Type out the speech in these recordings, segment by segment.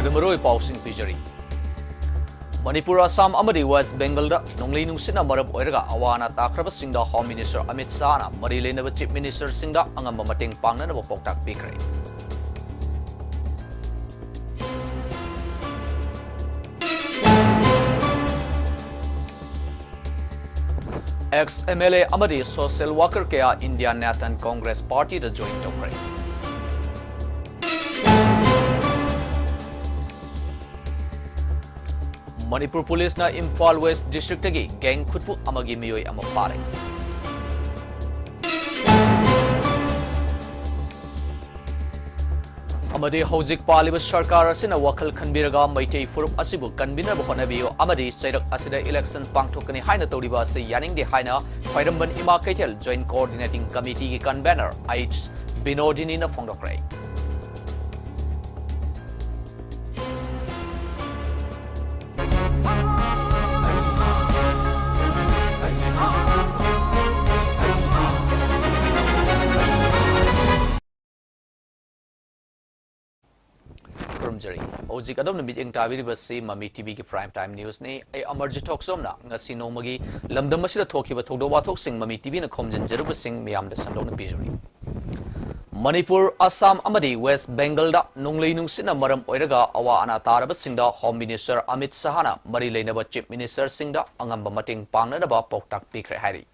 Maroi Pausing Pijari. Manipur, Assam, Amadi, West Bengal, Nonglay Nusina Marab Oirga, Awana Takraba Singda, Home Minister Amit Sana, Marilena Chief Minister Singda, Angamating Pangana of Poktak Bikray. Ex-MLA Amadi Social Worker Kaya Indian National Congress Party the joint Tokray. Manipur Police na Imphal West District tagi gang khutpu amagi miyoi ama pare. Amadi Hojik Paliba Sarkar asina wakal khanbiraga Maitei Furup asibu kanbina honabiyo Amadi Sairak asida election pangthokani haina toriba ase yaning de haina Khairamban Ima Kaitel Joint Coordinating Committee ki convener H Binodini na Fongdokrai. Ojik adom na meeting tabiri basi Mami TV ki prime time news ni ay AMARJIT talk som na ngasi nomagi lamdam masira thoki ba thokdo wa thok sing Mami TV na khomjin jaruba sing miyam da sandong na bijuri. Manipur, Assam amadi West Bengal da nonglay nungsina maram oiraga awa ana taraba singda Home Minister Amit Sahana mari leinaba Chief Minister singda angamba mating pangna da ba poktak pikre hari.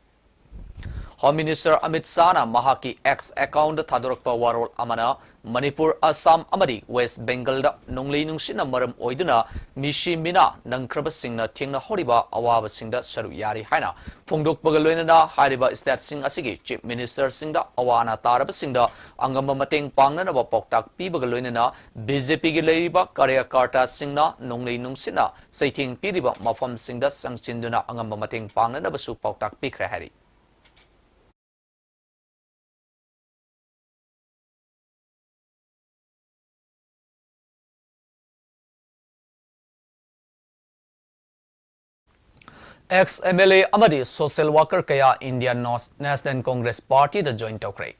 Home Minister Amit Sana Mahaki X account Thadorpa Warol Amana Manipur Assam Amadi West Bengal da Nonglay Nungsina Maram Oiduna Mishi Mina Nangkraba Singna Tingna Horiba Awaba Singda Saru Yari Haina Fongdok Bagaloina Hariba State Sing Asigi Chief Minister Singda Awana Taraba Singda Angamba Mating Pangna Naba Poktak Pi Bagaloina BJP Gilaiba Karya Karta Singna Nonglay Nungsina Saiting Piriba Mafam Singda Sangchinduna Angamba Mating Pangna Naba Su Poktak Pikre Hari. Ex-MLA Amadi Social Worker Kaya Indian National Congress Party the joint Tokray.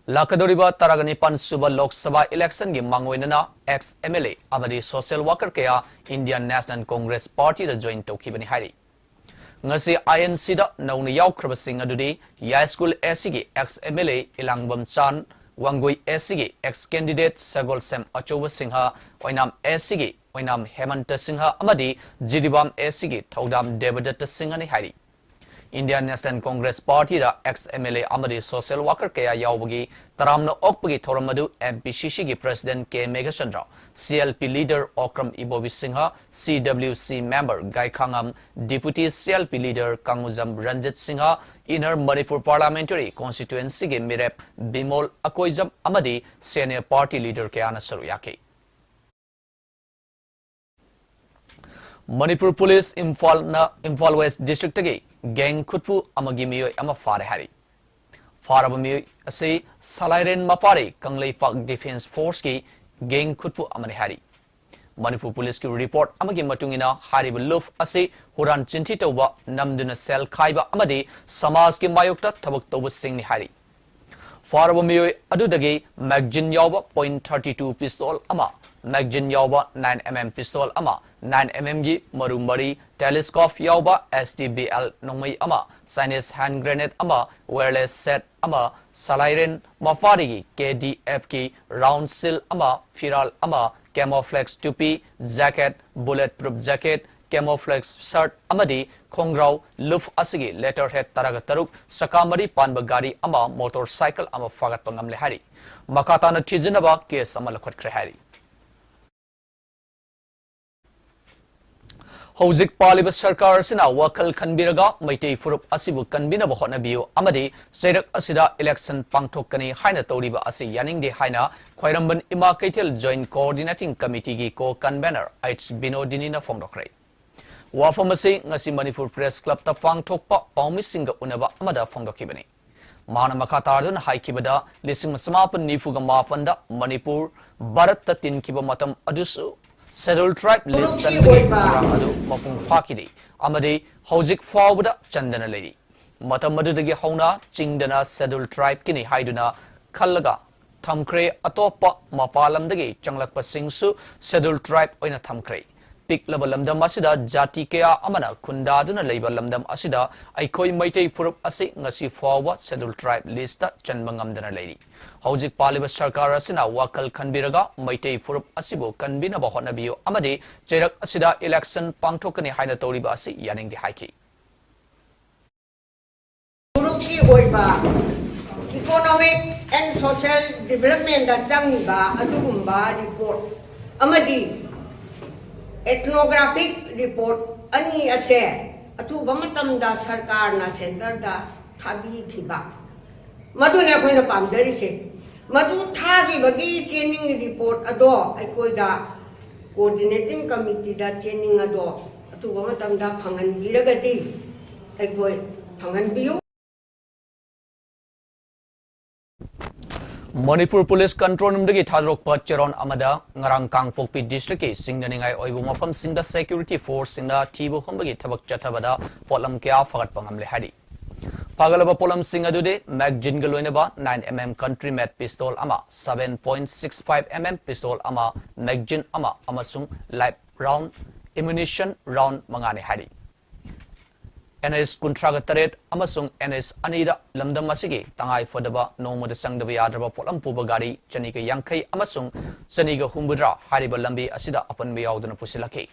Lakadoriba Taragani Pansuba Lok Sabha election gi Mangoinana ex-MLA Amadi Social Worker Kaya Indian National Congress Party the joint Tokibani Hari. Ngasi INC da Nauni Yaukraba Singh Adudi Ya School SG ex-MLA Ilangbam Chan Wangui SG ex-candidate Sagol Sem Achoba Singha Oinam SG Oinam Hemanta Singha Amadi Jiribam SG Thaudam Devadatta Singhani Hari. Indian National Congress Party da ex-MLA Amadi Social Worker Kaya Yaubagi Taramna Okpagi Thoramadu MPCC gi President K. Megachandra CLP leader Okram Ibobi Singha CWC member Gai Khangam Deputy CLP leader Kanguzam Ranjit Singha Inner Manipur Parliamentary Constituency gi Mirep Bimol Akoijam Amadi Senior Party leader Kayana Saruyaki. Manipur Police Imphal West District tagi gang khutpu amagi miyoi ama fare hari. Faraba miyoi ase Salairen Mapari Kanglei Fak Defense Force ki gang khutpu amani hari. Manipur Police ki report amagi matungina hariba luf ase huran chinthi tawba namduna sel khaiba amadi samaj ki mayokta thabak tawba singni hari. Faraba miyoi adudagi magazine yawba .32 pistol ama magazine yawba 9mm pistol ama 9mm gi maru mari telescope yawba STBL nongmai ama Chinese hand grenade ama wireless set ama Salairen Mafari gi KDF ki round seal ama firal ama camouflage tupi jacket bulletproof jacket camouflage shirt amadi khongrau luf asigi letterhead taraga taruk sakamari panba gari ama motorcycle ama fagat pangam le hari makatana thijinaba case ama lakhot khre hari. Hojik Paliba Sarkar Sina Wakal Kanbiraga Maitei Furup Asibu Kanbina Bohonabiu Amadi Sairak Asida election Pangtokani Haina Toriba Asi Yaning de Haina Khairamban Ima Kaitel Joint Coordinating Committee gi co-convener H Binodini Fongdokray. Wafamasi Ngasi Manipur Press Club ta Pangtokpa Paumi Singa Unaba Amada Fongdokibani. Mana Makatardan Haikibada Lising Samapan Nifuga Mafanda Manipur Bharat Tin Kiba Matam Adusu Scheduled Tribe List Adu Mapung Fakidi Amadi Hojik Fawda Chandana Lady Matamadu Hauna Chingdana Scheduled Tribe Kini Haiduna Kalaga थमख्रे अतोप मपालमदगी चंगलकपसिंगसु schedule tribe ओइना थमख्रे पिकलब लमदम असिदा जाति कया अमना खुंदादुना लेबा लमदम असिदा अइखोइ मैतै फुरुप असि ngasi फावा शेड्यूल ट्राइब लिस्ट चनबा ngamdana लेरि हौजिक पालिबा सरकार असिना वाकल खनबिरगा मैतै फुरुप असिबो कनबिनबा होनबियो अमदि चेरक असिदा इलेक्शन पांगथोकनि हाइना तौरिबा असि यानिंगदि हाइखि फुरुपकी ओइबा इकोनॉमिक एंड सोशल डेवलपमेंट दा चंगबा अदुगुम्बा report अमदि ethnographic report ani ase athuba matamda sarkar na center da thabi khiba madu ne khoina pamdari se madu thagi bagi training report ado aikoi da coordinating committee da training ado athuba matamda phangan biragati aikoi phangan biyu Manipur Police Control Room dagi thadrok pa cheron amada ngarang kangpokpi district ki singdaningai oibu mafam singda security force singda thibu hombagi thabak chathabada polam kya fagat pangamle hari pagalaba polam singa dude magazine galoinaba 9mm country made pistol ama 7.65 mm pistol ama magazine ama amasung live round ammunition round mangane hari NS Kuntraga Taret Amasung NS Anida Lamdam Masigi Tangai Fodaba Nomo the Sang the Yadraba Polam Pubagari Chanika Yankai Amasung Saniga Humbudra Hariba Lambi Asida upon me out on a Pusilaki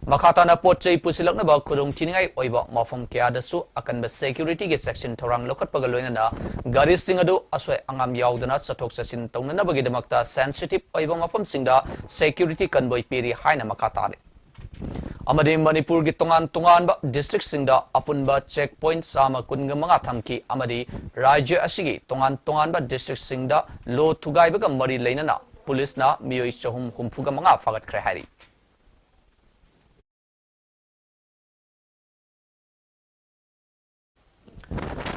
Makatana Poche Pusilaknaba Kudung Tiningai Oiba Mafum Kiadasu Akan security get section Torang Lokat Pagaloina Gari Singado Aswe Angam Yaudana Satok Sasin Tonganabagi the Makta sensitive Oiba Mafum Singda security convoy piri Haina Makatari Amadi Manipur gi tongan ba district singda apunba checkpoint sama kunga mga thamki amadi rajya asigi tongan ba district singda lo thugai ba mari leinana police na miyoi chahum humfuga mga fagat khre hari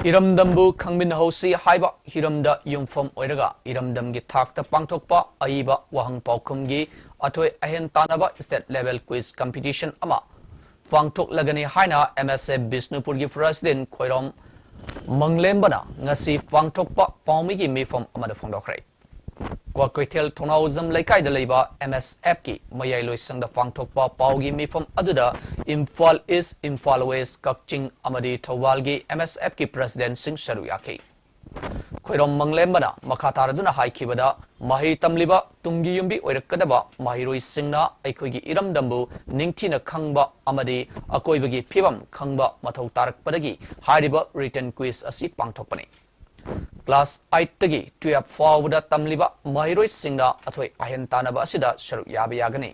Iramdambu khangmin hausi haiba hiramda yumfam oiraga iramdam gi thakta pangthokpa aiba wahang paukhum gi atoi ahen tanaba state level quiz competition ama pangthok lagani haina MSF Bisnupur gi president Khoirom Manglembana ngasi pangthokpa paumi gi mifam amada phongdokrai kwa koitel thonauzam laikai da leiba MSF ki mayai loisangda pangthokpa paugi mifam aduda Imphal is Imphal West Kakching amadi Thawal gi MSF ki president Singh Saruyaki Khoirom Manglembana makataraduna haikibada mahi tamliba tungi yumbi oirakadaba mahiroi singna aikhoi gi iramdambu ningthina khangba amadi akoibagi phibam khangba mathau tarakpadagi hariba written quiz asi pangthokpani Class 8 tagi 12 fawda tamliba mahiroi singna athoi ahen tanaba asida sharuk yabi yagani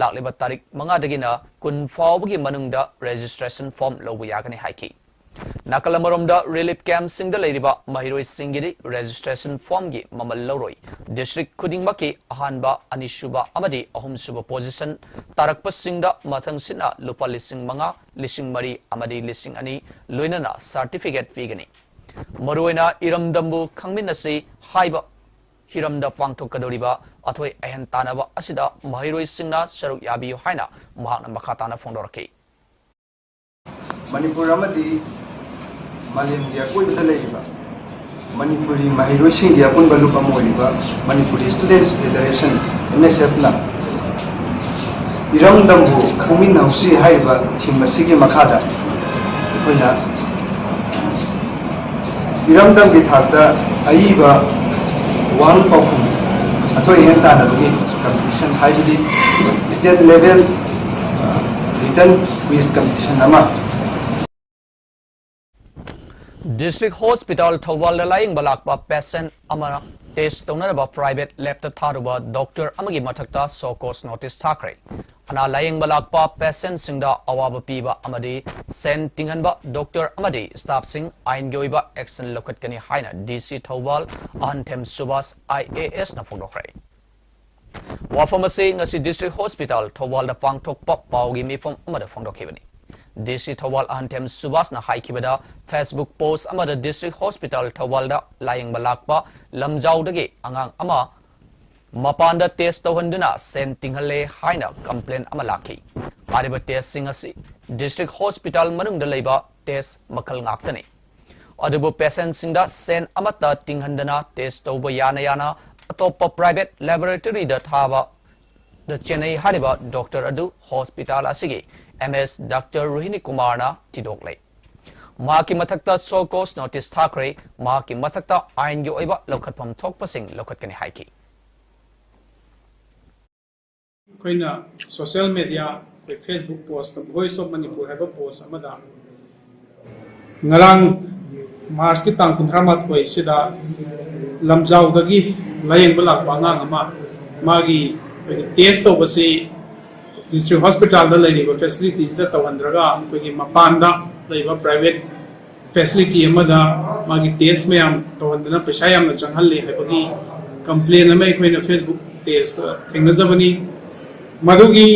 lakliba tarik manga dagina kun fawbagi manungda registration form lobu yagani haiki Nakalamaromda relief camp singda leiriba mahiroi singiri registration form gi mamal loroi district khudingmaki ahanba anishuba amadi ahumsuba position tarakpa singda mathang sina lupa lising manga lising mari amadi lising ani loinana certificate figani Maruina iramdambu khangminasi haiba hiramda pangthokadoriba athoi ahen tanaba asida mahiroi singna saruk yabi haina mahakna makhatana phongdoraki Manipur amadi Malim dia koi betul lagi Manipuri mahiroi sing dia pun balu pamoiba Manipuri Students Federation MSF na iramdambu khangmin hausi haiba thim masigi makhada koina iramdam gi thakta aiba wang pakum athoi hen ta na gi competition haibidi state level written quiz competition nama District Hospital Thawal Laying Balakba patient amana test tonaraba private lab ta tharuba doctor amagi mathakta so cause notice thakre ana laying balakpa patient singda awaba piba amadi sen tinghanba doctor amadi staff sing ain goiba action lokat kani haina DC Thawal Anthem Subas IAS na phongdokrai wafamase ngasi district hospital Thawal da pangthok pop pawgi mi phom amada phongdokhibani DC Thawal Anthem Subas na haikibada Facebook post amada district hospital Thawal da laying balakpa lamjau dagi angang ama mapanda test tawhanduna sen tinghale haina complaint amalaki hariba test singasi district hospital manung da leiba test makhal ngaktani adubu patient singda sen amata tinghandana test tawba yana atop private laboratory da thaba the Chennai hariba doctor adu hospital asigi MS Dr. Rohini Kumar na tidokle maki mathakta so cause notice thakre maki mathakta ain gi oiba lokhatpham thokpasing lokhatkani haiki koina social media Facebook post voice of Manipur have a post amada ngarang Mars ki tang kunthramat ko isida lamjau dagi layeng balak bangang ama magi test of basi district hospital da lay facilities da tawandraga ko gi mapanda lay private facility amada magi test me am tawandana pesa yam na changhalle habagi complain ama koina Facebook test thengnajabani madugi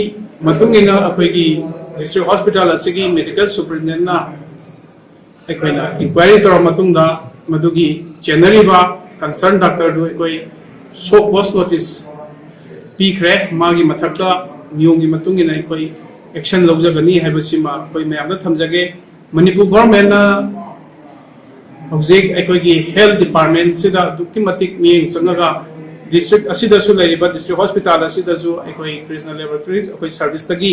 matungina akoigi district hospital asigi medical superintendent na akoina inquiry tora matungda madugi generally concern doctor do koi so post notice pikre magi mathakta niyongi matungina koi action lawjagani haibasima koi mayamda thamjage Manipur government na object akoigi health department sida duktimatik miyeng changaga district asida su laiba district hospital asida su ekoi Krishna laboratories ekoi service tagi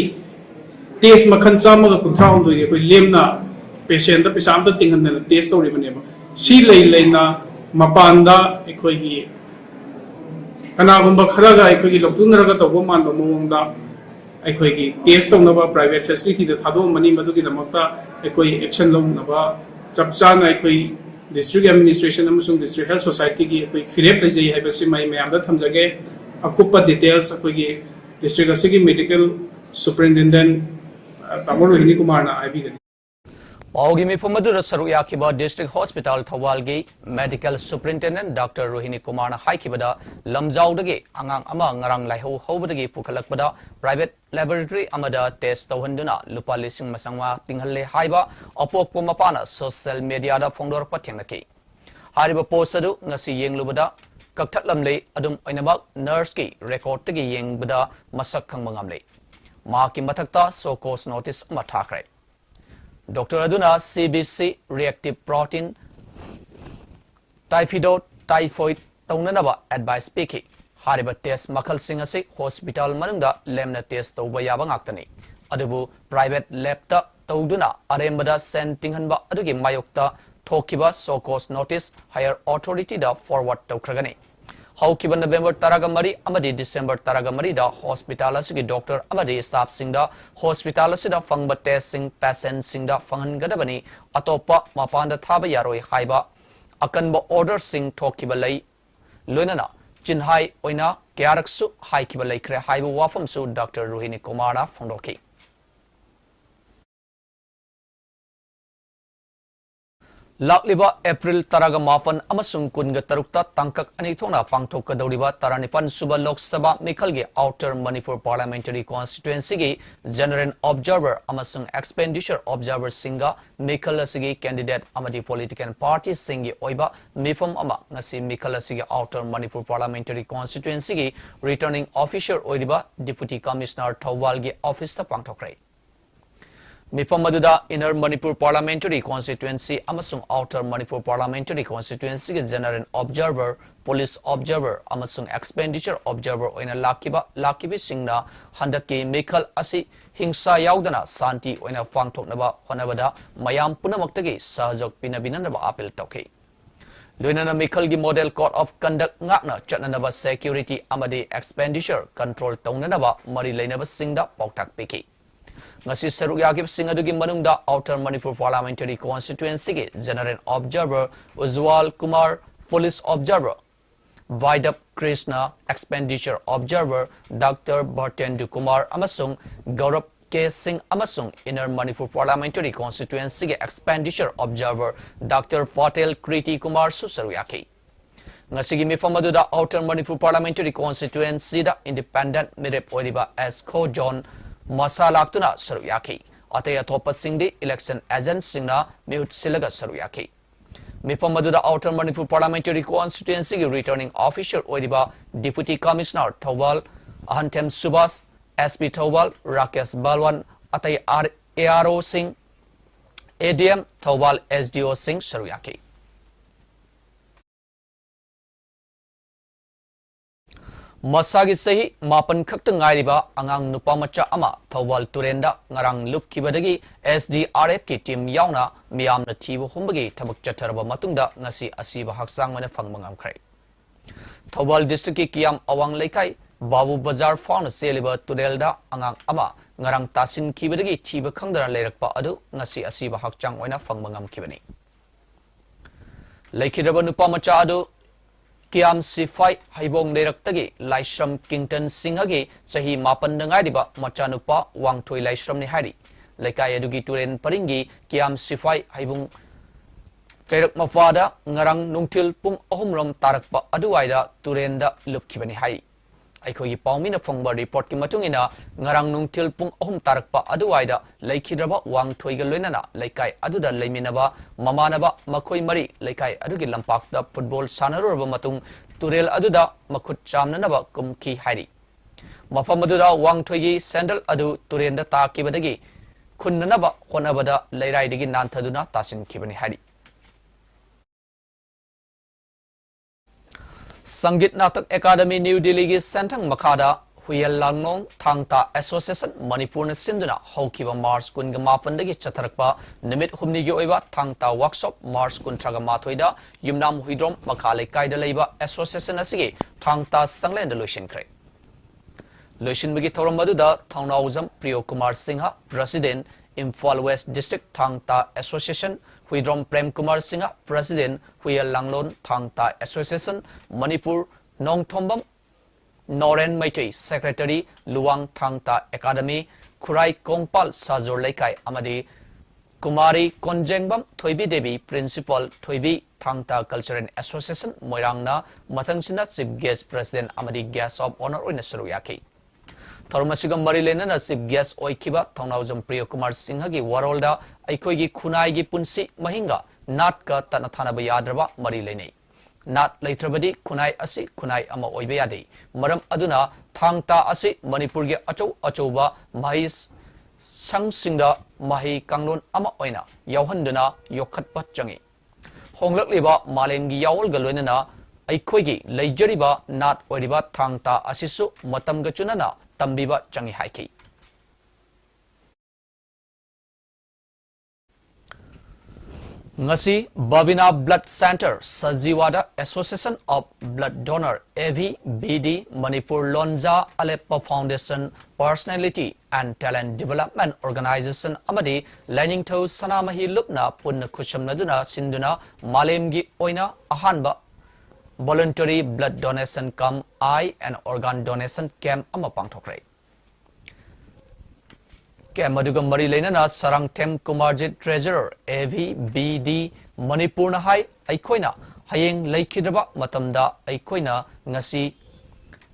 test makhan chama ga kunthra on doi ekoi lemna patient da pisam da tinghan na test tori bane ba si leina mapanda ekoi gi kana gumba khara ga ekoi gi lokdun raga to man ba mong da ekoi gi test to na ba private facility da thado mani madu gi namakta ekoi action lo na ba chapcha na ekoi district administration amasung district health society ki koi firep le jai haibasi mai mayam da thamjage akupa details koi gi district asigi medical superintendent Tamil Rohini Kumar na abi Paugi mi phamadura saru yakiba district hospital Thawalgi medical superintendent Dr. Rohini Kumar na haikibada lamjaudagi angang ama ngarang laiho hobadagi pukhalakpada private laboratory amada test tawhanduna lupa lising masangwa tinghalle haiba apopko mapana social media da fongdor pathengnaki hariba post adu ngasi yenglubada kakthatlamle adum oinabak nurse ki record tagi yengbada masak khangba ngamle ma ki mathakta so cause notice ma thakre Dr. Aduna CBC reactive protein typhoid taunanaba advice piki hariba test makhal singasi hospital manungda lemna test tawba yaba ngaktani adubu private lab ta tawduna arembada send tinghanba adugi mayokta thokiba so cause notice higher authority da forward tawkragani Haukiba November Taragamari Amadi December Taragamari da hospital asigi doctor Amadi staff singda hospital asida fangba test sing patient singda fangan gadabani atopa mapanda thaba yaroi haiba akanba order sing thokiba lay loinana chinhai oina kyaraksu haikiba laikre haiba wafam su Dr. Rohini Kumar fondoki Lakliba April Taraga Mafan Amasung Kunga Tarukta Tangkak Anithona Pangtoka Doriba Taranipan Suba Lok Sabha Mikalgi Outer Manipur Parliamentary Constituency General Observer Amasung Expenditure Observer Singa Mikalasigi Candidate Amadi Political Party Singi Oiba Mifam Ama Nasi Mikalasigi Outer Manipur Parliamentary Constituency Returning Officer Oiba Deputy Commissioner Thawalgi Office Pangtokre Mipamaduda Inner Manipur Parliamentary Constituency Amasung Outer Manipur Parliamentary Constituency General Observer, Police Observer Amasung Expenditure Observer Oina Lakibi Singna Handaki Mikal Asi Hingsa Yaudana Santi Oina Fangtoknaba Honabada Mayam Punamaktagi Sahajok Pinabinanaba Apil Toki Luinana Mikalgi Model Code of Conduct Ngakna Chatnanaba Security Amadi Expenditure Control Taunanaba Mari Lainaba Singda Poktak Piki Ngasi saruk yakib singadugi manungda Outer Manipur Parliamentary Constituency General Observer Ujwal Kumar Police Observer Vaidap Krishna Expenditure Observer Dr. Bhartendu Kumar Amasung Gaurav K. Singh Amasung Inner Manipur Parliamentary Constituency Expenditure Observer Dr. Patel Kriti Kumar Susaruyaki Ngasigi mifamaduda Outer Manipur Parliamentary Constituency da Independent Mirep Oidiba as Co-John Masalaktuna Saruyaki Ataya Topa Singdi Election Agent Singna Mute Silaga Saruyaki Mipamaduda Outer Manipur Parliamentary Constituency Returning Officer Oidiba Deputy Commissioner Thawal Ahantem Subas SP Thawal Rakesh Balwan Atay ARO Singh ADM Thawal SDO Singh Saruyaki Masagi sahi mapan khakta ngairiba angang nupa macha ama thawal turenda ngarang lupkibadagi SDRF ki team yauna miyamna thibu humbagi thabak chatharaba matungda ngasi asiba haksang mana phangma ngamkhrai. Thawal district ki kiyam awang laikai Babu Bazar fauna seliba turelda angang ama ngarang tasin kibadagi thiba khangdara leirakpa adu ngasi asiba hakchang oina phangma ngamkibani. Laikhiraba nupa macha adu Kiam Sifai Haibong Leiraktagi Laishram Kington Singhagi Sahi Mapan Nangadiba Machanupa Wangtoi Laishram ni Hari Laikai Adugi Turen Paringi Kiam Sifai Haibong Ferak Mafada Ngarang Nungtil Pung Ohumram Tarakpa Aduaida Turenda Lupkibani Hari Aikoi Paumina Fongba report ki matungina Ngarang Nungtil Pung Ohum Tarakpa Aduaida Laikhidraba Wangtoi Galwenana Laikai Aduda Leiminaba Mamanaba Makoi Mari Laikai Adugi Lampakda Football Sanaruraba Matung Turel Aduda Makut Chamnanaba Kumki Hari Mafamaduda Wangtoi Sandal Adu Turenda Takibadagi Kunnanaba Honabada Lairaidigi Nantaduna Tasin Kibani Hari Sangit Natak Academy New Delhi gi Santang Makada Huyal Langnong Thangta Association Manipur na Sinduna Haukiba Mars Kun Gamapandagi Chatharakpa Nimit Humni gi oiba Thangta Workshop Mars Kun Traga Mathoida Yumnam Huidrom Makhale Kaida Leiba Association asigi Thangta Sanglen Delusion Kre Lucian Magi Thoram Maduda Thangnauzam Priyo Kumar Singha President Imphal West District Thangta Association Huidrom Prem Kumar Singha President Huyal Langlon Thangta Association Manipur Nong Thombam Noren Maitei Secretary Luang Thangta Academy Kurai Kongpal Sajor Laikai Amadi Kumari Konjengbam Thoibi Devi Principal Thoibi Thangta Cultural Association Moirangna Mathangsina Chief Guest President Amadi Guest of Honor Oina Suruyaki Tharmasigam Marilena Chief Guest Oikiba Thangnauzam Priyo Kumar Singhagi Warolda Aikoigi Kunaigi Punsi Mahinga Natka Tanathana Bayadraba Marilene Nat Laitrabadi Kunai Asi Kunai Ama Oibayadi Maram Aduna Thangta Asi Manipurgi Achoba Mahis Sangsingda Mahi Kanglon Ama Oina Yauhanduna Yokhatpa Changi Honglakliba Malemgi Yaul Galwenana Aikoigi Laijariba Nat Oiriba Thangta Asisu Matam Gachunana Tambiba Changi Haiki Ngasi Babina Blood Center Sajiwada Association of Blood Donor AVBD Manipur Lonja Aleppa Foundation Personality and Talent Development Organization Amadi Lining to Sanamahi Lupna Punna Kushamnaduna Sinduna Malemgi Oina Ahanba Voluntary Blood Donation Camp Eye and Organ Donation Camp Amapang Tokre Kamaduga Mari Lenana Sarang Tem Kumarjit Treasurer AVBD Manipur na hai Aikoina Hayeng Laikidaba Matamda Aikoina Ngasi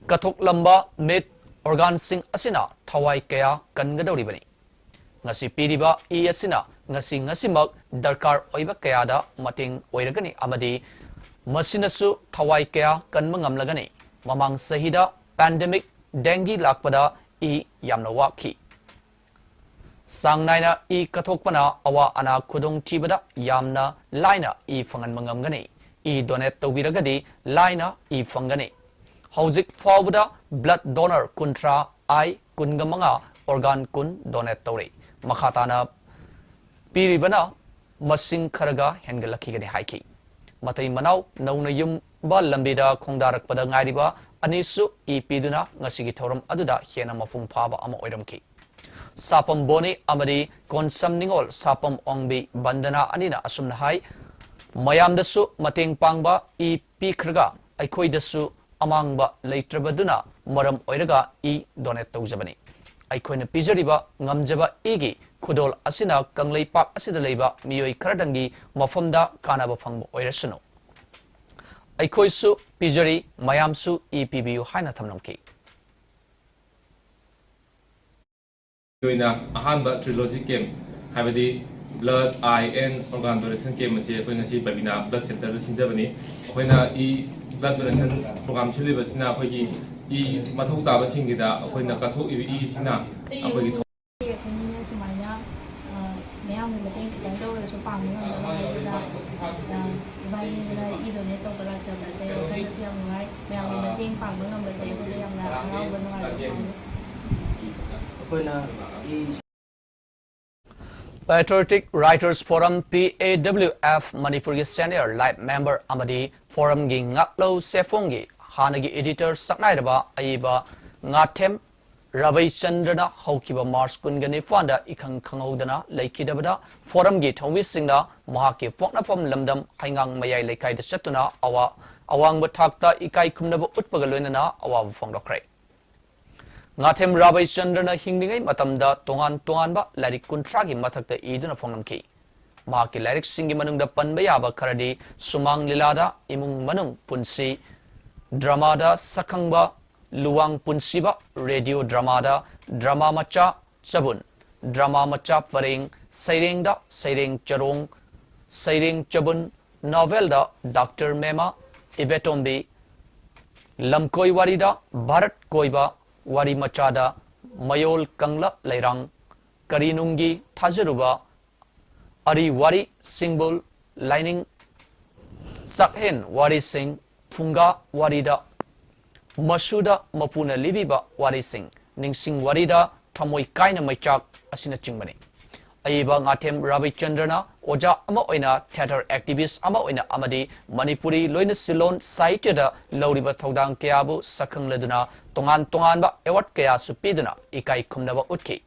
Kathok Lamba Met Organ Sing Asina Thawai Kaya Kangadoribani Ngasi Piriba E Asina Ngasi Mag Darkar Oiba Kayada Mating Oiragani Amadi Masinasu Thawai Kaya Kanmangamlagani Mamang Sahida Pandemic Dengue Lakpada E Yamnawaki Sangnaina E Kathokpana Awa Ana Kudong Tibada Yamna Laina E Fangan Mangamgani E Donate Tobiragadi Laina E Fangani Hauzik Fawbuda Blood Donor Kuntra I Kungamanga Organ Kun Donate Tori Makhatana Piribana Masing Karaga Hengalakigani Haiki Matai Manau Nauna Yum Ba Lambida Kongdarak Pada Ngariba Anisu E Piduna Ngasigi Thoram Aduda Hiena Mafung Paba Ama Oiramki Sapam Boni Amadi Konsam Ningol Sapam Ongbi Bandana Anina Asumna Hai Mayam Dasu Mating Pangba E Pikraga Aikoi Dasu Amangba Laitrabaduna Maram Oiraga E Donate Tozabani Aikoina Pijariba Ngamjaba Igi Kudol Asina Kanglei Pak Asidaleba Mioi Karadangi Mafamda Kanaba Fangbo Oirasuno Aikoisu Pijari Mayamsu E PBU Haina Thamnamki Doina Ahanba Trilogy Game Habadi Blood Eye and Organ Donation Game when she Babina Blood Center in Germany when E Blood Donation Program Chilibasina E Matota Singida when a Kato E Sina May either net of the ꯌꯥꯝ ꯅꯨꯡꯉꯥꯏ ꯃꯌꯥꯝꯒꯤ ꯃꯇꯦꯡ ꯄꯥꯡꯕ ꯉꯝꯕꯁꯦ ꯑꯩꯈꯣꯏꯗ ꯌꯥꯝꯅ ꯍꯔꯥꯎꯕ ꯅꯨꯡꯉꯥꯏꯕ ꯐꯥꯎꯏ Patriotic Writers Forum PAWF Manipuri Senior Life Member Amadi Forum gi Ngaklo Sefongi Hanagi Editor Saknairaba Aiba Ngathem Ravi Chandrana Haukiba Mars Kungani Fanda Ikang Kangodana Laikidabada Forum gi Thomi Singna Mahaki Pokna from Lamdam Hangang Mayai Lekai de Chatuna Awa Awang Batakta Ikai Kumnaba Utpagaluina Awa Fongdokre Ngathem Ravi Chandrana Hinglingai Matamda Tongan ba Larik Kuntragi Matakta Iduna Fongamki Mahaki Larik Singi Manungda Panbayaba Karadi Sumang Lilada Imung Manung Punsi Dramada Sakangba Luang Punsiba Radio Dramada Drama Macha Chabun Drama Macha Faring Sairing da Sairing Charong Sairing Chabun Novel da Dr. Mema Ibetombi Lamkoi Warida Bharat Koiba Wari Machada Mayol Kangla Lairang Karinungi Tajaruba Ari Wari Singbul Lining Sakhen Wari Singh Funga Warida Masuda Mapuna Libiba Wari Singh Ningsing Warida Tamoi Kaina Maichak Asina Chingmani Aiba Ngathem Ravi Chandrana Oja Ama Oina Theater Activist Ama Oina Amadi Manipuri Loina Silon Saitida Loriba Thodang Kayabu Sakang Leduna Tongan ba Award Kaya Supiduna Ikai Kumnaba Utki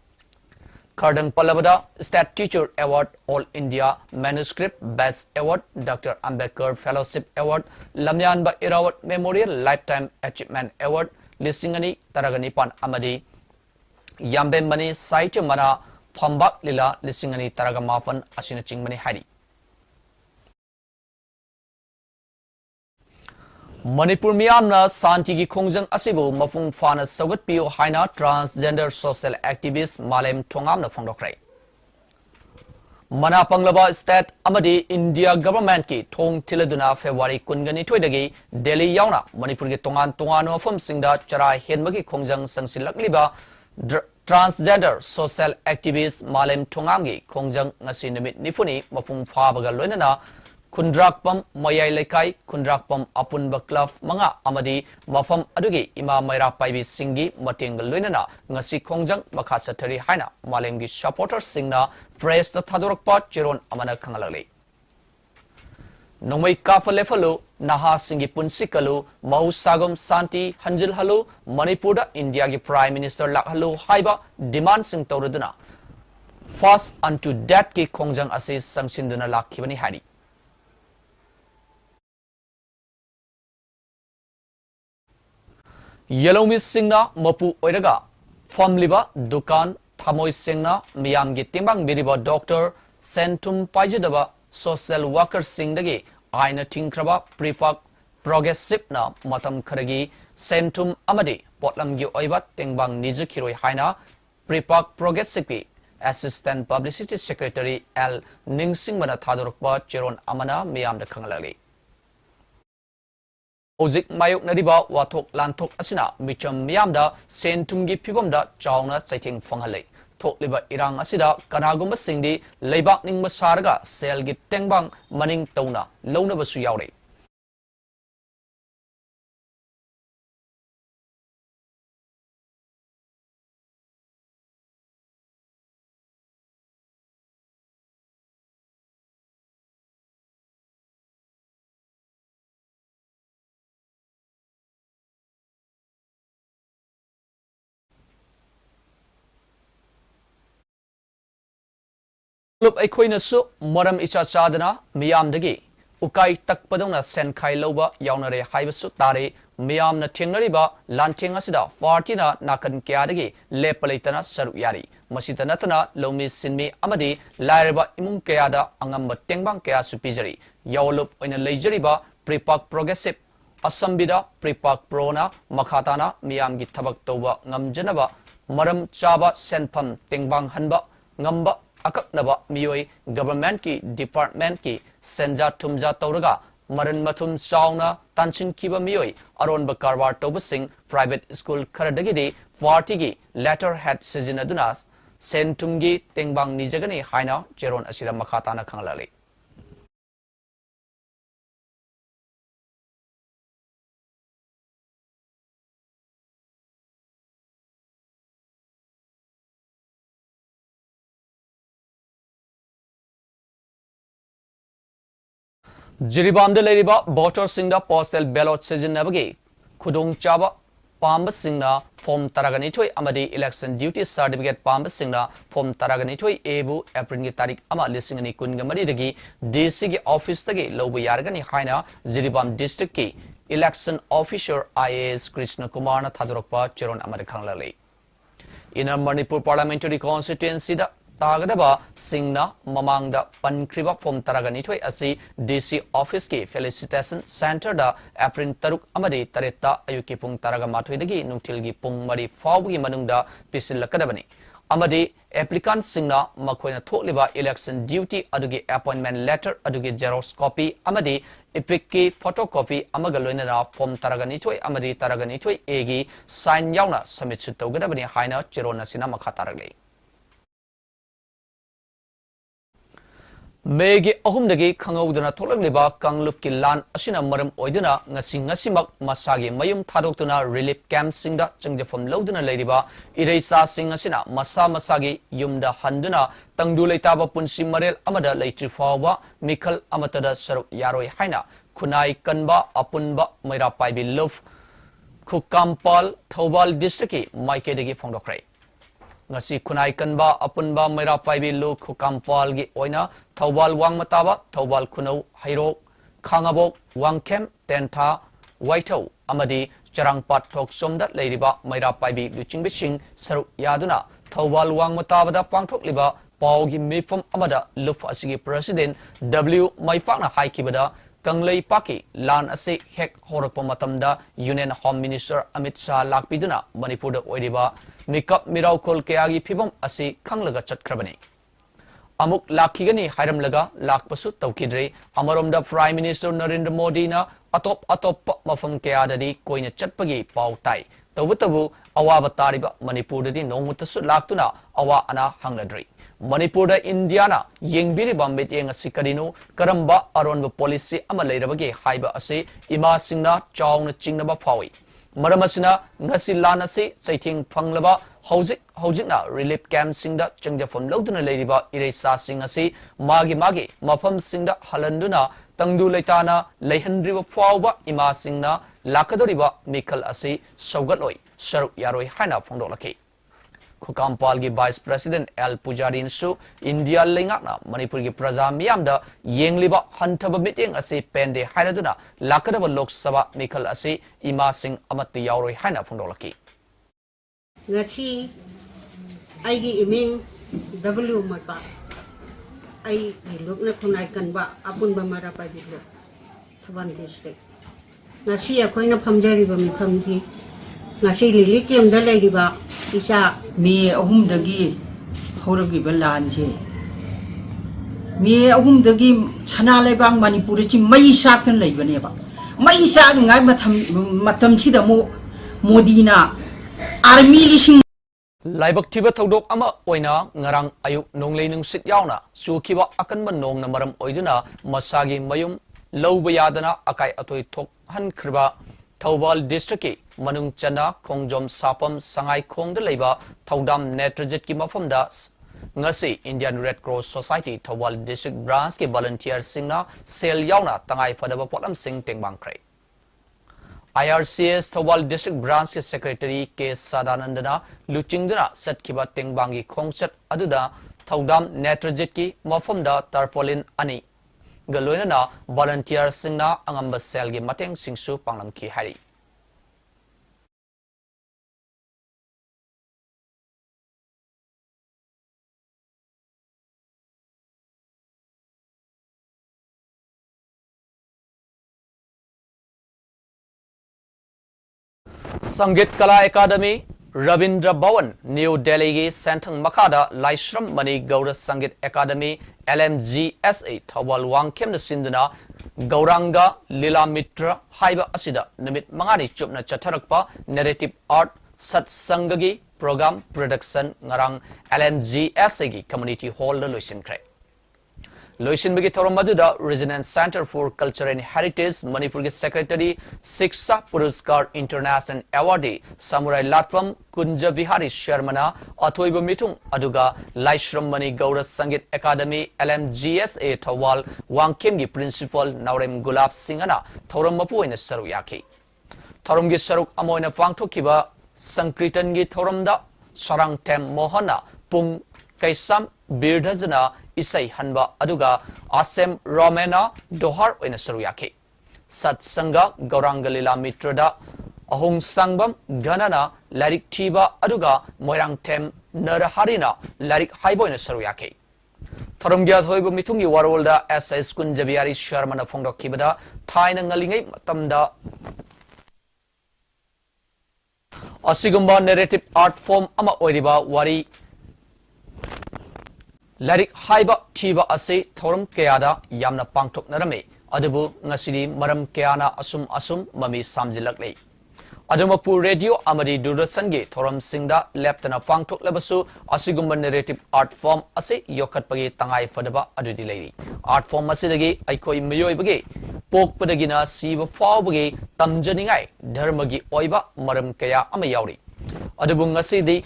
Kardang Palabada State Teacher Award All India Manuscript Best Award Dr. Ambedkar Fellowship Award Lamyan ba Irawat Memorial Lifetime Achievement Award Lisingani Taraganipan Amadi Yamben Mani Saitya Mana Phambak Lila Lisingani Taragamafan Asina Chingmani Hari Manipur Myanmar Santigi Khongjang Asibu Mafung Fana Sagat Pio Haina Transgender Social Activist Malem Tongam Fongdokre Mana Panglaba State Amadi India Government Ki Thong Tiladuna February Kungani Twidagi Delhi Yauna Manipur Ki Tongan no Fum Singda Chara Henmagi Khongjang Sangsilakliba Transgender Social Activist Malem Tongamgi Khongjang Ngasi Numit Nifuni Mafung Fabaga Loinana Kundrakpam Mayai Lekai Kundrakpam Apunba Club Manga Amadi Mafam Adugi Ima Maira Paibi Singi Mating Luinana Ngasi Khongjang Makasatari Haina Malemgi supporters Singna Press the Thadorokpa Chiron Amana Kangalali Nomai Kafa Lefalu Naha Singi Punsikalu Mau Sagam Santi Hanjil Halu Manipura India ki Prime Minister Lakhalu Haiba Demand Sing Tauraduna Fast unto death ki Khongjang Asis Sangsinduna Lakhibani Hari Yellow Miss Singna Mapu Oidaga Famliba Dukan Thamoi Singna Miyamgi Timbang Biriba Doctor Sentum Pajidaba Social Worker Singdagi Aina Tinkraba Pripak Progressive na Matam Karagi Sentum Amadi Potlamgi Oibat Tingbang Nizukiroi Haina Pripak Progressive ki Assistant Publicity Secretary L Ningsing Mana Thadorokba Chiron Amana Miyam da Kangalali Ozik Mayuk Nadiba Watok Lantok Asina Micham Miyamda Sentumgi Pibamda Chawna Saiting Fanghale Tok Liba Irang Asida Kanagumba Singdi Leibak Ning Masaraga Selgi Tengbang Maning Tauna Lona Basu Yaure Club Equina Su Moram Icha Chadana Miyam Dagi Ukai Takpadona Senkai Loba Yaunare Haibasu Tare Miyam na Tingnariba Lanting Asida Fartina Nakan Kiadagi Lepalitana Saruyari Masita Natana Lomi Sinmi Amadi Lareba Imung Kiada Angamba Tengbang Kia Supijari Yaulup in a Lejariba Pripak Progressive Asambida Pripak Prona Makatana Miyam Gitabak Toba Ngamjanaba Maram Chaba Senpam Tengbang Hanba Ngamba Akaknaba Mioi Government ki Department ki Senja Tumja Tauraga Maran Matum Sauna Tanchin Kiba Mioi Aron Bakarwar Tobasing Private School Karadagidi Vartigi Letterhead Sizinadunas Sentumgi Tengbang Nijagani Haina Jeron Asira Makatana Kangalali Jiribam de Leriba, Botor Singda Postal Ballot Season Navigate, Kudung Chaba, Pamba Singna, Form Taraganitoi, Amadi Election Duty Certificate Pamba Singna, Form Taraganitoi, Ebu, April Tarik, Ama listening in Kungamadi, DC Office Tagi, Lobu Yargani Haina, Jiribam District Key, Election Officer IAS Krishna Kumarna Tadurokpa, Cheron American In a Manipur Parliamentary Constituency, Tagadaba Singna Mamangda Pankriba from Taraganitoi Asi DC Office Ki Felicitation Center da April Taruk Amadi Tareta Ayukipung Taragamatwidagi Nutilgi Pung Mari Fawi Manunda Pisil Kadabani Amadi applicant Singna Makoina Toliba election duty Adugi appointment letter Adugi Xerox copy Amadi Epiki photocopy Amagaloina from Taraganitoi Amadi Taraganitoi Egi sign Yauna Summit Sutogadabani Haina Chirona Sinama Kataragi Megi ahumdagi khangaudana tholangliba Kanglup ki lan asina maram oiduna ngasimak masagi mayum thadokuna relief camp singda changjafam loduna leiriba ireisa sing asina masagi yumda handuna tangdu leitaba punsi marel amada leitri fawa mikhal amatada saruk yaroi haina kunai kanba apunba maira paibi love Kukampal Thobal district maikedagi phongdokrai ngasi kunai kanba apunba maira paibi lu Kukampal gi oina Thobal wang mataba Thobal kunau hairo khangabok wangkem tenta waitau amadi charangpat thok somda leiriba maira paibi luchingbising saru yaduna Thobal wang mataba da pangthok liba paugi mifam amada luf asigi president W maifakna haikibada Kanglei Paki Lan Ase Hek Horakpa Matamda Union Home Minister Amit Shah Lakpiduna Manipur Oiriba Mikap Mirau Kol Kayagi Pibam Ase Kanglaga Chatkrabani Amuk Lakigani Hiramlaga Lakpasu Taukidre Amaromda Prime Minister Narendra Modi na Atop Mafam Kayadadi Koina Chatpagi Pau Tai Tawutabu Awa Batariba Manipur di Nongutasu Laktuna Awa Ana Hangladri Manipur Indiana Yengbiri Bambit Yang Sikarino Karamba Aron policy Amalairabagi Haiba Ase Ima Singna Chong Chingnaba Fawi Maramasina Ngasilana Se Saiting Panglaba Hojikna Relief Camp Singda Changja from Loduna Ladiba Iresa Singasi Magi Mafam Singda Halanduna Tangdu Leitana Lehendriba Fawa Ima Singna Lakadoriba Mikal Ase Sogatloi Sharu Yaroi Hana Fondolaki Kukampal gi Vice President L Pujarin su India lengakna Manipur gi praja miyamda yengliba hantaba meeting ase pende hainaduna lakadaba Lok Sabha Mikal ase Ima Singh amatti yauroi haina phondolaki ngachi aigi iming W mapa ai lokna khunai kanba apunba mara pa dilo Thaban district ngachi akoina phamjari ba mi phamji ngasi lili kem da leiriba isa me ahumdagi horogiba lanje me ahumdagi chana leibang Manipur chi mai saktan leibane ba mai sak ngai matam chi da modina army lising Laibak Tiba Todok Ama Oina Ngarang Ayuk Nonglei Nungsit Yauna Sukiba Akan Manong na Maram Oiduna Masagi Mayum Lowbayadana Akai Atoi Tok Han Kriba Thobal District Manung Chana Kongjom Sapam Sangai Kong de Leba Thaudam Netrajet ki mafamda ngasi Indian Red Cross Society Thobal District Branch ki volunteer singna sel yauna tangai fadaba potlam sing tengbang krai IRCS Thobal District Branch ki Secretary K Sadanandana luchingduna setkiba tengbangi khongset aduda Thaudam Netrajet ki mafamda tarpaulin ani Galoina na volunteer singna angamba sel gi mateng singsu panglam ki hari Sangit Kala Academy Ravindra Bhavan New Delhi gi Santang Makada Laishram Mani Gaura Sangit Academy LMGSA Thawal Wangkem na Sindana Gauranga Lila Mitra Haiba Asida Namit Mangani Chupna Chatarakpa Narrative Art Sat Sangagi Program Production Ngarang LMGSA gi Community Hall the Lucian Craig Loisinbagi thorom maduda Resident Center for Culture and Heritage Manipur Secretary Shiksha Puruskar International Awardee Samurai Latvam Kunja Vihari Sharmana Athoiba Mitung aduga Laishram Mani Gaura Sangit Academy LMGSA Thawal Wangkemgi Principal Naurem Gulab Singhana thorom mapu ina saru yaki Thoromgi saruk amoina pangthokiba Sankritangi thoromda Sarang Tem Mohana Pung Kaisam Birdhazana Isai Hanba Aduga Asem Romena Dohar in Saruyaki Sat Sanga Gaurangalila Mitrada Ahung Sangbam Ganana Larik Tiba Aduga Moirang Tem Naraharina Larik Haibo in Saruyaki Thoromgia Hoibu Mitungi Warolda SS Kunjabiari Sharmana Fondo Kibada Taina Ngalingai Matamda Asigumba narrative art form ama oiriba wari Larik haiba thiba ase thorum kayada yamna pangthoknarame adubu ngasidi maram kayana asum mami samjilaklei adumakpu radio amadi durdasan gi thorum singda leptana pangthoklabasu asigumba narrative art form ase yokatpagi tangai fadaba adudi leiri art form asidagi aikoi miyoibagi pokpadagina siba fawbagi tamjaningai dharmagi oiba maram kaya ama yauri adubu ngasidi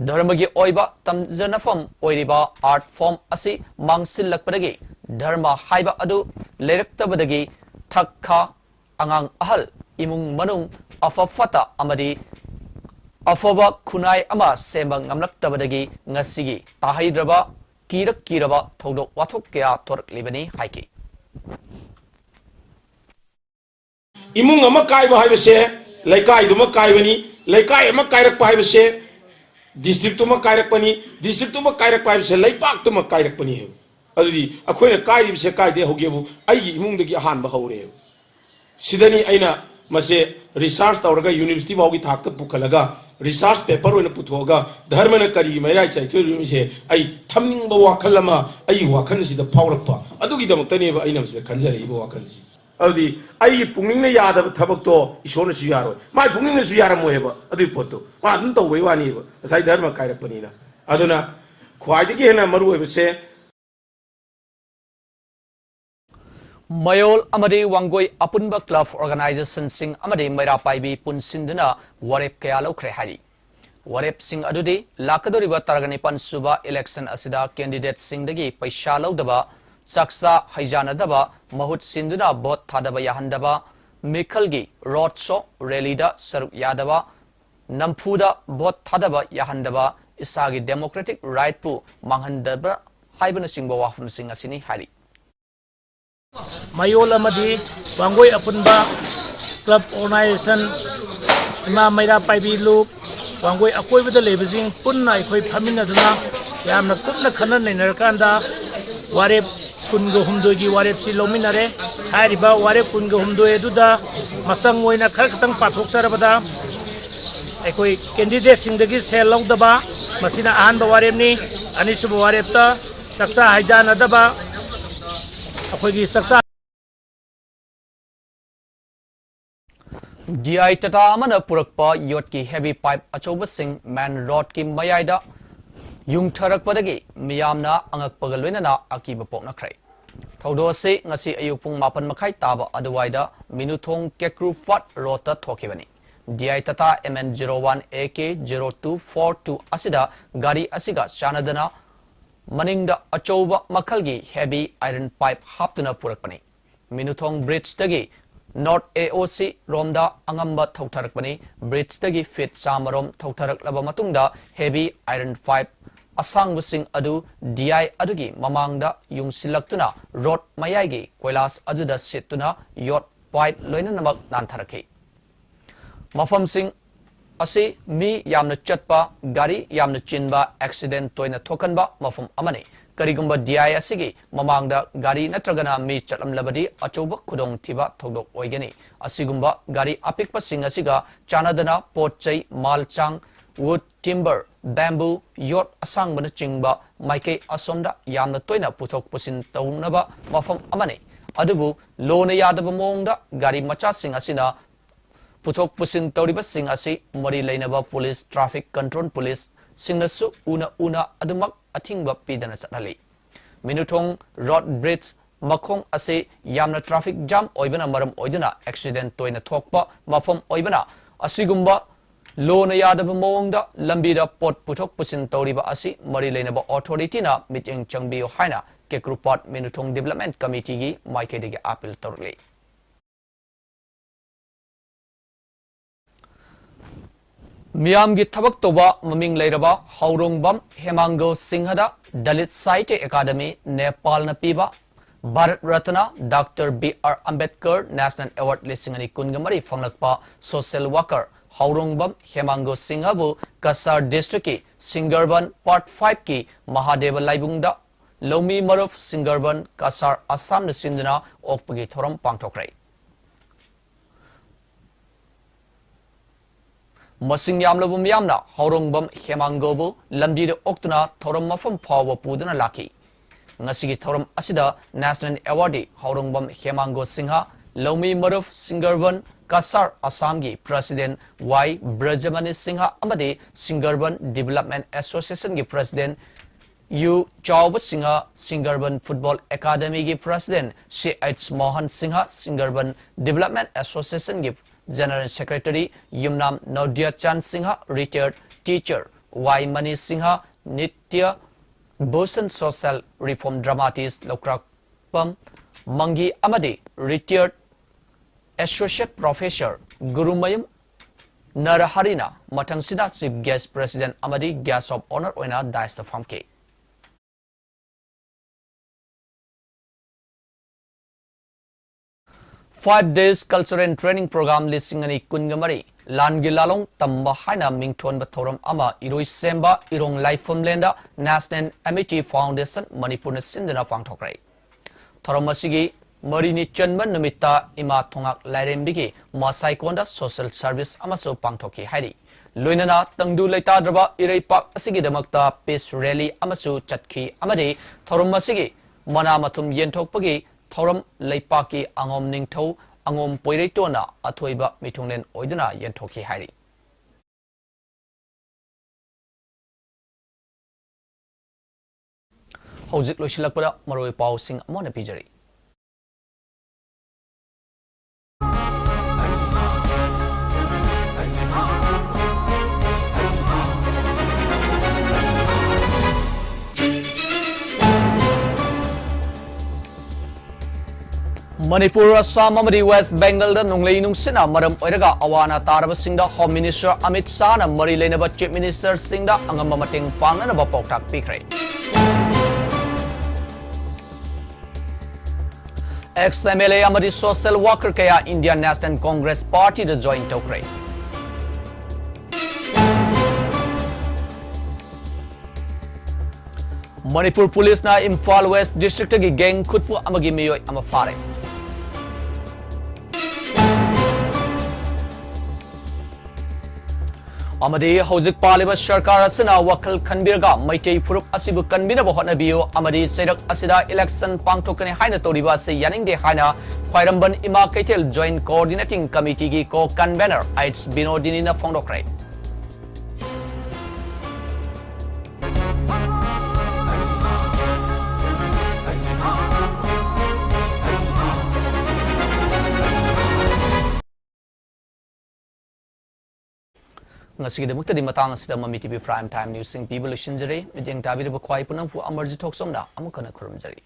dharmagi oiba tamjanafam oiriba art form asi mangsilakpadagi dharma haiba adu leraktabadagi thakha angang ahal imung manung afafata amadi afaba khunai ama sembang ngamlaktabadagi ngasigi tahaidraba kiraba thodok wathok kaya thorak libani haiki imung ama kaiba haibase laikai duma kaibani laikai ama kairak haibase district tuma kairak pani district tuma kairak haibase laipak tuma kairak pani he adudi akhoina kaibse kaide hogebu aigi imung dagi hanba hore sidani aina mase research tawraga university bawgi thakta pukalaga research paper oina puthoga dharmana kari mairai chaithuri se ai thamningba wakhalama ai wakhan sida phawrakpa adugi damuktani ba aina mase khanjari ba wakhan si adudi ai pungning yada thabak to isona su yaro mai pungning su yara moeba adui poto ma dun to wei wani ba sai dharma kairak panina aduna khwaidagi hena maru oibase Mayol amadi wangoi apunba club organization sing amadi maira paibi punsinduna warep kaya lokre hari warep sing adudi lakadoriba taragani pansuba election asida candidate sing dagi paisa lawdaba saksa haijana daba mahut sinduna bot thadaba yahandaba mikhalgi road show rally da saruk yadaba namfuda bot thadaba yahandaba isagi democratic right pu manghandaba haibana singba wafum sing asini hari Mayol amadi wangoi apunba club organization ima maira paibi look wangoi akoi bida lebajing punna ikoi phaminaduna yamna kupna khana neinarkanda warep kungo humdogi warep si lominare hariba warep kungo humdo eduda masang oina khar khatang pathok sarabada ikoi candidate singdagi sel lawdaba masina ahanba warepni anisuba warepta saksa haijana daba DI Tata Amana Purakpa Yotki Heavy Pipe Achobasing Man Rod Ki Mayaida Yung Tarak Padagi Miyamna Angak Pagalwinana Akiba Poknakray Thodo se ngasi ayupung mapan makai taba aduwaida Minuthong Kekru Fat Rota Thokibani DI Tata MN01 AK0242 Asida Gari Asiga Chanadana Maningda Achoba Makalgi Heavy Iron Pipe Haptuna Purakpani Minuthong Bridge Tagi North AOC Romda Angamba Tautarakpani Bridge Tagi Fit Samarom Tautarak Labamatungda Heavy Iron Pipe Asang Busing Adu DI Adugi Mamangda Yung Silaktuna Road Mayagi Koilas Aduda Situna Yot Pipe Loinamak Nantaraki Mafam Sing Asi mi yamna chatpa gari yamna chinba accident toina thokanba mafum amani karigumba DI asigi mamangda gari natragana mi chatlam labadi achoba khudong thiba thodok oigani asigumba gari apikpa sing asiga chanadana potchai malchang wood timber bamboo yot asang bana chingba maike asomda yamna toina puthok pusin taunaba mafum amani adubu lona yadaba mongda gari macha sing asina Puthok Pusin Tauriba Sing Asi Mari Lainaba Police Traffic Control Police Singnasu Una Adumak Atingba Pidana Satali Minutong Road Bridge Makong ase yamna traffic jam oibana maram oiduna accident toina thokpa mafam oibana asigumba Lona yadaba mawangda lambida pot puthok pusin tawriba asi mari leinaba authority na meeting changbiyo haina Kekrupot Minutong Development Committee gi maikede appeal torle. Miyam gi thabak toba maming leiraba Haurongbam Hemango Singhada Dalit Sahitya Academy Nepal na piba Bharat Ratna Dr. B.R. Ambedkar National Award lisingani kungamari fanglakpa social worker Haurongbam Hemango Singhabu Kasar District ki Singarban Part 5 ki Mahadeva Laibungda Lomi Maruf Singarban Kasar Assam na sinduna okpagi thoram pangthokrai. Masing yamlabu miyamna Haurongbam Hemangobu lambida oktuna thoram mafam phawa puduna laki. Ngasigi thoram asida National Award Haurongbam Hemango Singha Lomi Maruf Singarban Kasar Assam gi President Y. Brajamani Singha amadi Singarban Development Association gi President U. Chauba Singha Singarban Football Academy gi President C. H. Mohan Singha Singarban Development Association gi General Secretary Yumnam Naudya Chand Singha Retired Teacher Y. Mani Singha Nitya Bhusan Social Reform Dramatist Lokrakpam Mangi amadi Retired Associate Professor Gurumayam Naraharina Matangsida Chief Guest President amadi Guest of Honor oina Daista Famke. Five days cultural and training program lisingani kungamari Langi Lalong Tamba Haina Mington Bathoram Ama Iroi Semba Irong Lifeform Lenda National Amity Foundation Manipur Sindana Pangtokrai. Thoramasigi Marini Chanman Numita Ima Tongak Lairembigi Masai Konda Social Service Amaso Pangtoki Hari. Luinana Tangdu Laita Draba Irei Park Asigi Damakta Peace Rally Amasu Chatki Amadi Thoramasigi Manamatum Yentokpagi Thoram Laipaki Angom Ningtho Angom Poiretona Atoiba Mitunglen Oiduna Yentoki Hari. Hojik Loshilakpada Maroi Pau Sing Amona Pijari. Manipur, Assam, and West Bengal da nunglei nungsina maram oiraga awana taraba singda Home Minister Amit Shah na mari leinaba Chief Minister singda angamba mating pangnana ba pauktak pikrai. Ex-MLA amadi social worker kaya Indian National Congress Party da join tokrai. Manipur Police na Imphal West District gi gang khutpu amagi miyoi ama fare. Amadi Hojik Paliba Sarkar asina wakal kanbirga Maitei Furup asibu kanbina bohona biyo Amadi Sedak asida election pangtokane haina toriba se yaning de haina Khwairamban Ima Kaitel Joint Coordinating Committee gi ko convener Aids Binodini na Fongdokrai. Ngasigi de mukta di matang asida Mami TV Prime Time News sing people shinjare mideng tabi de bakwai punang pu Amarjit Talk somna amukana kurumjari.